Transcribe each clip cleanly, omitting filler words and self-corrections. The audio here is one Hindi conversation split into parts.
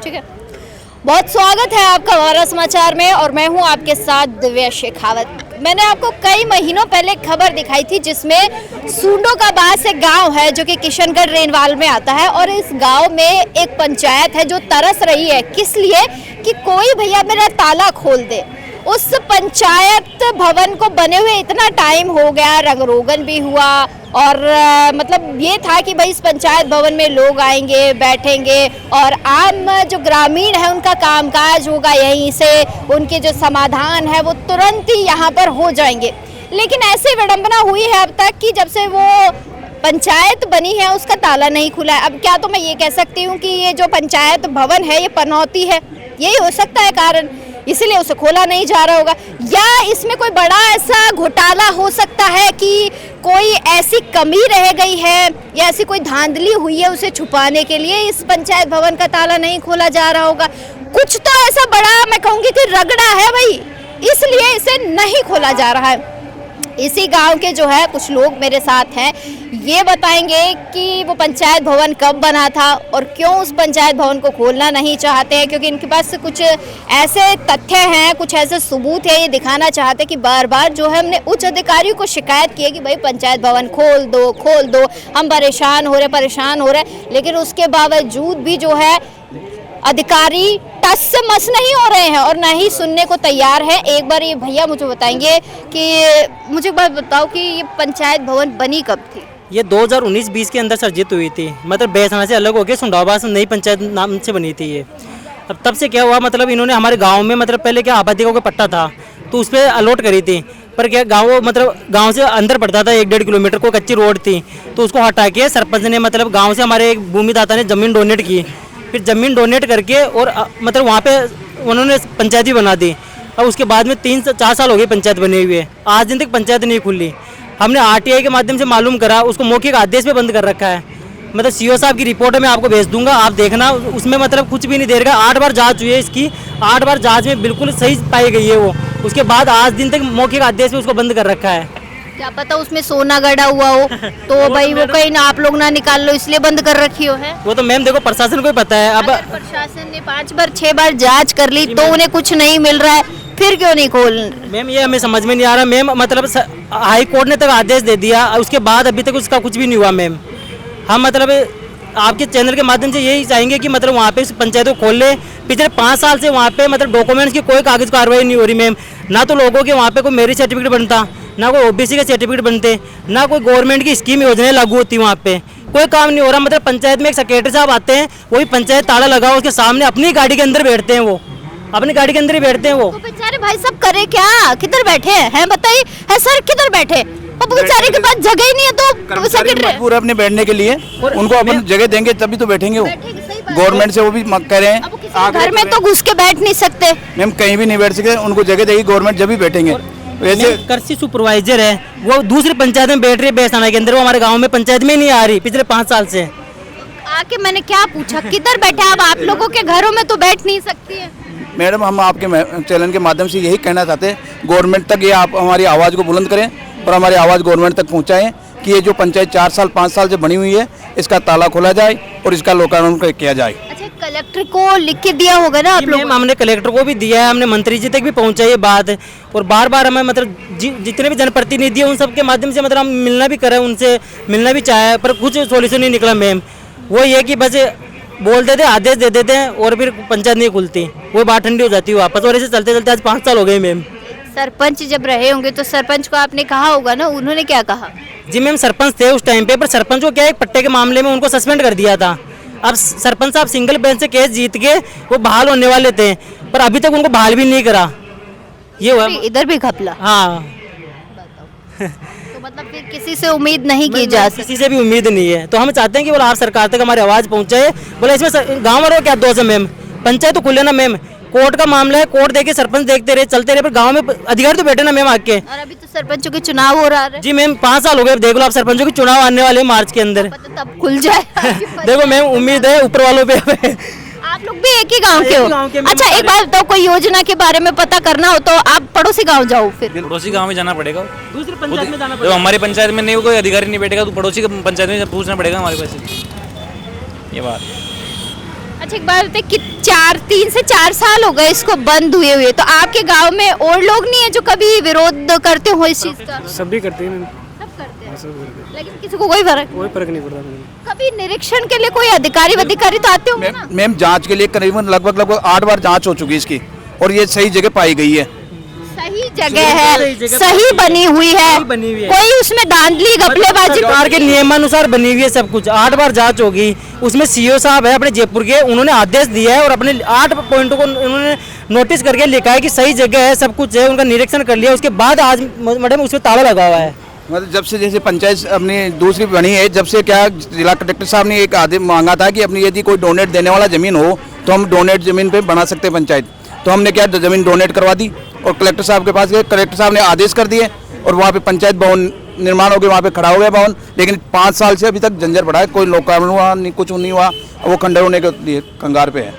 ठीक है। बहुत स्वागत है आपका हमारा समाचार में और मैं हूं आपके साथ दिव्या शेखावत। मैंने आपको कई महीनों पहले खबर दिखाई थी जिसमें सूंडो का बास एक गांव है जो कि किशनगढ़ रेनवाल में आता है और इस गांव में एक पंचायत है जो तरस रही है किस लिए कि कोई भैया मेरा ताला खोल दे। उस पंचायत भवन को बने हुए इतना टाइम हो गया, रंग रोगन भी हुआ और मतलब ये था कि भाई इस पंचायत भवन में लोग आएंगे, बैठेंगे और आम जो ग्रामीण है उनका कामकाज होगा यहीं से, उनके जो समाधान है वो तुरंत ही यहाँ पर हो जाएंगे। लेकिन ऐसे विडंबना हुई है अब तक कि जब से वो पंचायत बनी है उसका ताला नहीं खुला है। अब क्या तो मैं ये कह सकती हूँ कि ये जो पंचायत भवन है ये पनौती है, यही हो सकता है कारण, इसीलिए उसे खोला नहीं जा रहा होगा। या इसमें कोई बड़ा ऐसा घोटाला हो सकता है कि कोई ऐसी कमी रह गई है या ऐसी कोई धांधली हुई है उसे छुपाने के लिए इस पंचायत भवन का ताला नहीं खोला जा रहा होगा। कुछ तो ऐसा बड़ा मैं कहूँगी कि रगड़ा है भाई, इसलिए इसे नहीं खोला जा रहा है। इसी गांव के जो है कुछ लोग मेरे साथ हैं, ये बताएंगे कि वो पंचायत भवन कब बना था और क्यों उस पंचायत भवन को खोलना नहीं चाहते हैं, क्योंकि इनके पास कुछ ऐसे तथ्य हैं, कुछ ऐसे सबूत है, ये दिखाना चाहते हैं कि बार बार जो है हमने उच्च अधिकारियों को शिकायत की है कि भाई पंचायत भवन खोल दो, हम परेशान हो रहे, लेकिन उसके बावजूद भी जो है अधिकारी टस से मस नहीं हो रहे हैं और ना ही सुनने को तैयार है। एक बार ये भैया मुझे बताएंगे कि मुझे एक बार बताओ कि ये पंचायत भवन बनी कब थी? ये 2019-20 के अंदर सर्जित हुई थी, मतलब बेसना से अलग हो गया, सुंडावास नई पंचायत नाम से बनी थी ये। अब तब से क्या हुआ, मतलब इन्होंने हमारे गांव में मतलब पहले क्या आबादी का पट्टा था तो उस पर अलॉट करी थी, पर क्या गांव मतलब गांव से अंदर पड़ता था 1-1.5 किलोमीटर को, कच्ची रोड थी तो उसको हटा के सरपंच ने मतलब गाँव से हमारे एक भूमिदाता ने ज़मीन डोनेट की, फिर ज़मीन डोनेट करके और मतलब वहाँ पे उन्होंने पंचायत भी बना दी। अब उसके बाद में 3-4 साल हो गए पंचायत बने हुए, आज दिन तक पंचायत नहीं खुली। हमने आरटीआई के माध्यम से मालूम करा, उसको मौखिक आदेश पे बंद कर रखा है। मतलब सीओ साहब की रिपोर्ट मैं आपको भेज दूंगा, आप देखना, उसमें मतलब कुछ भी नहीं दे रहा। 8 बार जांच हुई है इसकी, 8 बार जांच में बिल्कुल सही पाई गई है वो, उसके बाद आज दिन तक मौखिक आदेश पे उसको बंद कर रखा है। क्या पता उसमें सोना गड़ा हुआ हो तो भाई वो कहीं ना आप लोग ना निकाल लो इसलिए बंद कर रखी हो है। वो तो मैम देखो प्रशासन को ही पता है। अब प्रशासन ने 5 बार 6 बार जांच कर ली तो उन्हें कुछ नहीं मिल रहा है, फिर क्यों नहीं खोल? मैम ये हमें समझ में नहीं आ रहा मैम, मतलब हाई कोर्ट ने तक आदेश दे दिया, उसके बाद अभी तक उसका कुछ भी नहीं हुआ मैम। हम मतलब आपके चैनल के माध्यम से यही चाहेंगे कि मतलब वहाँ पे पंचायत को खोल ले। पिछले 5 साल से वहाँ पे मतलब डॉक्यूमेंट्स की कोई कागज कार्रवाई नहीं हो रही मैम, ना तो लोगों के वहाँ पे कोई मैरिज सर्टिफिकेट बनता, ना कोई ओबीसी के सर्टिफिकेट बनते, ना कोई गवर्नमेंट की स्कीम योजनाएं लागू होती, वहाँ पे कोई काम नहीं हो रहा। मतलब पंचायत में एक सेक्रेटरी साहब आते हैं, वही पंचायत ताला लगा उसके सामने अपनी गाड़ी के अंदर बैठते हैं, वो अपनी गाड़ी के अंदर ही बैठते हैं वो बेचारे भाई सब करे क्या, किधर बैठे हैं बताइए? है सर किधर बैठे? अब बेचारे के पास जगह ही नहीं है तो सेक्रेटरी मजबूर अपने बैठने के लिए, उनको अपन जगह देंगे तभी तो बैठेंगे वो। गवर्नमेंट से वो भी कह रहे हैं घर में तो घुस के बैठ नहीं सकते मैम, कहीं भी नहीं बैठ सकते, उनको जगह देगी गवर्नमेंट जब भी बैठेंगे। वैसे कृषि सुपरवाइजर है वो दूसरी पंचायत में बैठ रही है बेसाना के अंदर, वो हमारे गाँव में पंचायत में नहीं आ रही पिछले 5 साल से। आके मैंने क्या पूछा किधर बैठे? अब आप लोगों के घरों में तो बैठ नहीं सकती है। मैडम हम आपके चैनल के माध्यम से यही कहना चाहते हैं, गवर्नमेंट तक ये आप हमारी आवाज़ को बुलंद करें और हमारी आवाज़ गवर्नमेंट तक पहुंचाएं कि ये जो पंचायत 4 साल 5 साल से बनी हुई है इसका ताला खोला जाए और इसका लोकार्पण किया जाए। अच्छा, कलेक्टर को लिख के दिया होगा ना आप लोग? हमने कलेक्टर को भी दिया है, हमने मंत्री जी तक भी पहुंचाई है बात, और बार बार हमें मतलब जितने भी जनप्रतिनिधि है उन सब के माध्यम से मतलब हम मिलना भी करें, उनसे मिलना भी चाहे, पर कुछ सोल्यूशन नहीं निकला मैम। वो ये कि बस बोल देते, आदेश दे देते हैं और फिर पंचायत नहीं खुलती, वो बात ठंडी हो जाती है वापस, और ऐसे चलते चलते आज 5 साल हो गए मैम। सरपंच जब रहे होंगे तो सरपंच को आपने कहा होगा ना, उन्होंने क्या कहा? जी मैम सरपंच थे उस टाइम पे, पर सरपंच को क्या एक पट्टे के मामले में उनको सस्पेंड कर दिया था। अब सरपंच साहब सिंगल बेंच से केस जीत के वो बहाल होने वाले थे, पर अभी तक उनको बहाल भी नहीं करा। ये हुआ इधर भी घपला। हाँ तो मतलब फिर किसी से उम्मीद नहीं की जा सकती? किसी से भी उम्मीद नहीं है, तो हम चाहते हैं कि बोला आप सरकार तक हमारी आवाज़ पहुँचाए। बोले इसमें गाँव वालों क्या दोष है मैम, पंचायत तो खुले ना मैम, कोर्ट का मामला है, कोर्ट देखे सरपंच देखते रहे चलते रहे, पर गांव में अधिकारी तो बैठे ना मैम आके। और अभी तो सरपंचों के चुनाव हो रहा है। जी मैम 5 साल हो गए, देख लो आप सरपंचों के चुनाव आने वाले मार्च के अंदर, तब खुल जाए। देखो मैम उम्मीद है ऊपर वालों पे। आप लोग भी एक ही गांव के हो? अच्छा एक बात बताओ, कोई योजना के बारे में पता करना हो तो आप पड़ोसी गांव जाओ, फिर पड़ोसी गांव में जाना पड़ेगा, दूसरी पंचायत में जाना पड़ेगा। जब हमारी पंचायत में नहीं कोई अधिकारी नहीं बैठेगा तो पड़ोसी की पंचायत में पूछना पड़ेगा हमारे पास, ये बात। अच्छा एक बात बताइए कि 3 से 4 साल हो गए इसको बंद हुए तो आपके गांव में और लोग नहीं है जो कभी विरोध करते हो इस चीज का? सभी करते हैं। सब करते हैं, सब करते हैं। लेकिन किसी को कोई फर्क नहीं पड़ता मैम। कभी निरीक्षण के लिए कोई अधिकारी तो आते होंगे ना? मैम जांच के लिए करीबन लगभग 8 बार जांच हो चुकी है इसकी, और ये सही जगह पाई गई है। सही जगह है, सही बनी हुई है, कोई उसमें धांधली घपलेबाजी सरकार के नियमानुसार बनी हुई है सब कुछ। 8 बार जांच होगी, उसमें सीओ साहब है अपने जयपुर के, उन्होंने आदेश दिया है और अपने 8 पॉइंटों को उन्होंने नोटिस करके लिखा है कि सही जगह है, सब कुछ है, उनका निरीक्षण कर लिया। उसके बाद आज मैडम उसमें ताला लगा हुआ है। मतलब जब से जैसे पंचायत अपनी दूसरी बनी है, जब से क्या जिला कलेक्टर साहब ने एक आदेश मांगा था कि अपनी यदि कोई डोनेट देने वाला जमीन हो तो हम डोनेट जमीन पे बना सकते हैं पंचायत, तो हमने क्या जमीन डोनेट करवा दी और कलेक्टर साहब के पास गए। कलेक्टर साहब ने आदेश कर दिए और वहाँ पे पंचायत भवन निर्माण हो गया, वहाँ पे खड़ा हो गया भवन। लेकिन 5 साल से अभी तक जंजर बढ़ा है, कोई लोकार्पण हुआ नहीं, कुछ नहीं हुआ, वो खंडर होने के लिए कंगार पे है।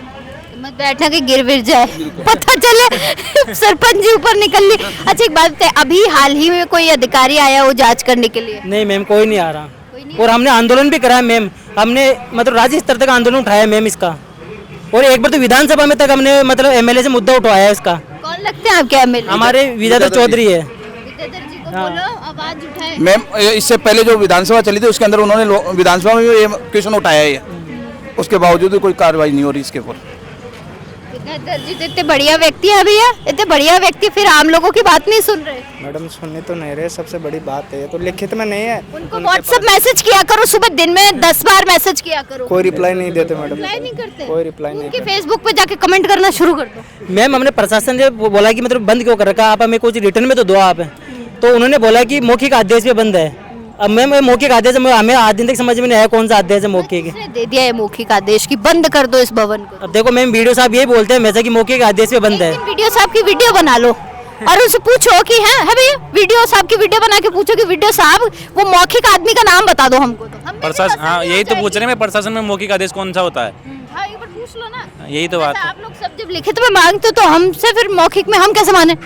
मत बैठना कि गिर विर जाए, पता चले सरपंच जी ऊपर निकल ली। अच्छा एक बात है, अभी हाल ही में कोई अधिकारी आया हो जांच करने के लिए? नहीं मैम, कोई नहीं आ रहा। और हमने आंदोलन भी कराया मैम, हमने मतलब राज्य स्तर तक आंदोलन उठाया मैम इसका, और एक बार तो विधानसभा में तक हमने मतलब एमएलए से मुद्दा उठवाया है इसका। कौन लगते हैं आपके एमएलए? हमारे विद्याधर चौधरी है। विद्याधर जी को बोलो आवाज उठाए। मैम इससे पहले जो विधानसभा चली थी उसके अंदर उन्होंने विधानसभा में ये क्वेश्चन उठाया है, उसके बावजूद भी कोई कार्रवाई नहीं हो रही इसके ऊपर। विद्याधर जी तो इतने बढ़िया व्यक्ति है भैया, इतने बढ़िया व्यक्ति फिर आम लोगों की बात नहीं सुन रहे। मैडम सुनने तो नहीं रहे, सबसे बड़ी बात है, तो लिखित में नहीं है। उनको व्हाट्सएप मैसेज किया करो, सुबह दिन में 10 बार मैसेज किया करो। कोई रिप्लाई नहीं देते मैडम। रिप्लाई नहीं करते? कोई रिप्लाई नहीं उनके फेसबुक पे जाके कमेंट करना शुरू कर दो। मैम हमने प्रशासन से बोला कि मतलब बंद क्यों कर रखा, आप हमें कुछ रिटर्न में तो दो आप, तो उन्होंने बोला कि मौखिक आदेश पे बंद है। अब मैम मौखिक आदेश हमें आज दिन तक समझ में नहीं आया कौन सा आदेश है मौखिक। किसने दे दिया है मौखिक आदेश की बंद कर दो इस भवन को? अब देखो मैम वीडियो साहब यही बोलते हैं वैसे कि मौखिक आदेश पे बंद है। वीडियो साहब की वीडियो बना लो और उनसे पूछो कि है भैया, वीडियो साहब की वीडियो बना के पूछो कि वीडियो साहब वो मौखिक आदमी का नाम बता दो हमको। तो प्रशासन, हाँ यही तो पूछ रहे हैं, प्रशासन में मौखिक आदेश कौन सा होता है? हाँ एक बार पूछ लो ना। यही तो बात है। आप लोग सब जब लिखित में मांगते हो तो हमसे फिर मौखिक में हम कैसे माने?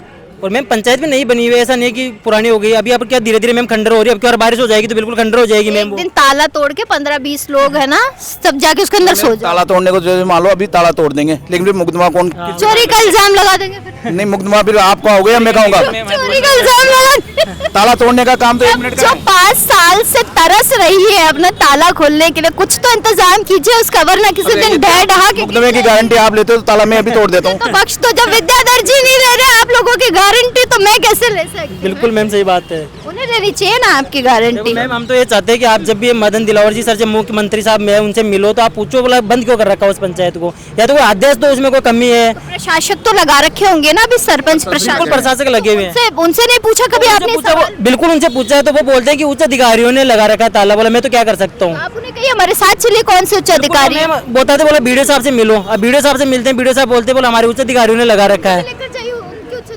और मैम पंचायत में नहीं बनी हुई, ऐसा नहीं है कि पुरानी हो गई। अभी अब क्या धीरे धीरे मैम खंडर हो रही है, अब क्या बारिश हो जाएगी तो बिल्कुल खंडर हो जाएगी मैम। एक दिन ताला तोड़ के 15-20 लोग है ना, सब जाके उसके अंदर सो जाओ। ताला तोड़ने को जैसे मान लो अभी ताला तोड़ देंगे, लेकिन फिर मुकदमा कौन? चोरी का इल्जाम लगा देंगे फिर। नहीं मुकदमा फिर आपका हो गया, मैं कहूँगा चोरी का इल्जाम लगा। ताला तोड़ने का काम तो 1 मिनट का जो 5 साल से तरस रही है अपना ताला खोलने के लिए, कुछ तो इंतजाम कीजिए उसका, वरना किसी दिन ढह ढहा के मुकदमे की गारंटी आप लेते हो तो ताला मैं अभी तोड़ देता हूँ। तो बख्श दो, जब विद्याधर जी नहीं ले रहे आप लोगों की गारंटी तो मैं कैसे ले सकती? बिल्कुल मैम सही बात है, उन्हें लेनी चाहिए ना आपकी गारंटी। मैम हम तो ये चाहते हैं कि आप जब भी मदन दिलावर जी सर से मुख्यमंत्री साहब में उनसे मिलो तो आप पूछो बोला बंद क्यों कर रखा उस पंचायत को, या तो कोई आदेश दो उसमें कोई कमी है। प्रशासक तो लगा रखे होंगे ना अभी, सरपंच प्रशासक लगे हुए हैं। उनसे नहीं पूछा कभी आपने सवाल? बिल्कुल उनसे पूछा है तो वो बोलते हैं कि उच्च अधिकारियों ने लगा रखा है ताला। बोला मैं तो क्या कर सकता हूँ। आप उन्हें कहिए हमारे साथ चलिए, कौन से उच्च अधिकारी बोलता था, बोला बीडीओ साहब से मिलो। अब बीडीओ साहब से मिलते हैं, बीडीओ साहब बोलते बोला हमारे उच्च अधिकारियों ने लगा रखा है।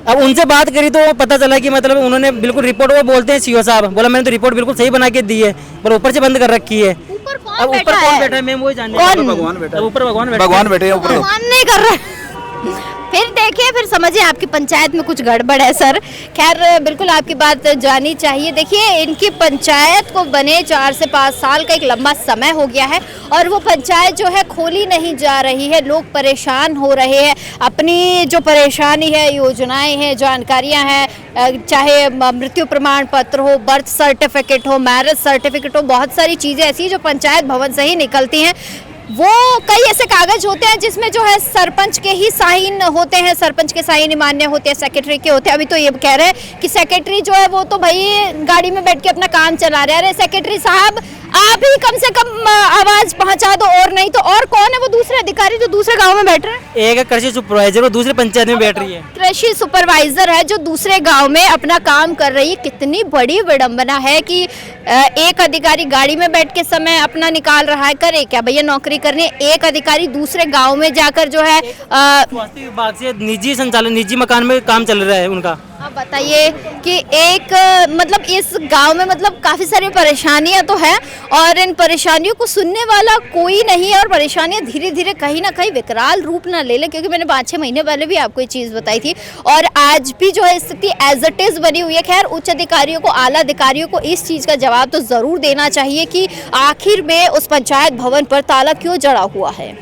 अब उनसे बात करी तो पता चला कि मतलब उन्होंने बिल्कुल रिपोर्ट, वो बोलते हैं सीओ साहब, बोला मैंने तो रिपोर्ट बिल्कुल सही बना के दी है, बोला ऊपर से बंद कर रखी है। अब ऊपर कौन बैठा है मैम वो जाने। भगवान बैठा है, ऊपर भगवान बैठे हैं ऊपर। भगवान नहीं कर रहा। फिर देखिए, फिर समझिए आपकी पंचायत में कुछ गड़बड़ है सर। खैर बिल्कुल आपकी बात जानी चाहिए। देखिए इनकी पंचायत को बने 4 से 5 साल का एक लंबा समय हो गया है और वो पंचायत जो है खोली नहीं जा रही है। लोग परेशान हो रहे हैं, अपनी जो परेशानी है, योजनाएं हैं, जानकारियां हैं, चाहे मृत्यु प्रमाण पत्र हो, बर्थ सर्टिफिकेट हो, मैरिज सर्टिफिकेट हो, बहुत सारी चीज़ें ऐसी जो पंचायत भवन से ही निकलती हैं। वो कई ऐसे कागज होते हैं जिसमें जो है सरपंच के ही साइन होते हैं, सरपंच के साइन ही मान्य होते हैं, सेक्रेटरी के होते हैं। अभी तो ये कह रहे हैं कि सेक्रेटरी जो है वो तो भाई गाड़ी में बैठ के अपना काम चला रहे हैं। अरे सेक्रेटरी साहब आप ही कम से कम आवाज पहुंचा दो, और नहीं तो और कौन है वो दूसरे अधिकारी जो दूसरे गांव में बैठ रहे हैं? एक कृषि सुपरवाइजर वो दूसरे पंचायत में बैठ रही है। कृषि सुपरवाइजर है जो दूसरे गांव में अपना काम कर रही है। कितनी बड़ी विडंबना है कि एक अधिकारी गाड़ी में बैठ के समय अपना निकाल रहा है। करे क्या भैया, नौकरी करने एक अधिकारी दूसरे गांव में जाकर जो है स्वास्थ्य विभाग से निजी संचालन, निजी मकान में काम चल रहा है उनका। आप बताइए कि एक मतलब इस गांव में मतलब काफ़ी सारी परेशानियां तो हैं और इन परेशानियों को सुनने वाला कोई नहीं है और परेशानियां धीरे धीरे कहीं ना कहीं विकराल रूप ना ले लें, क्योंकि मैंने 5-6 महीने पहले भी आपको ये चीज़ बताई थी और आज भी जो है स्थिति एज इट इज़ बनी हुई है। खैर उच्च अधिकारियों को, आला अधिकारियों को इस चीज़ का जवाब तो ज़रूर देना चाहिए कि आखिर में उस पंचायत भवन पर ताला क्यों जड़ा हुआ है।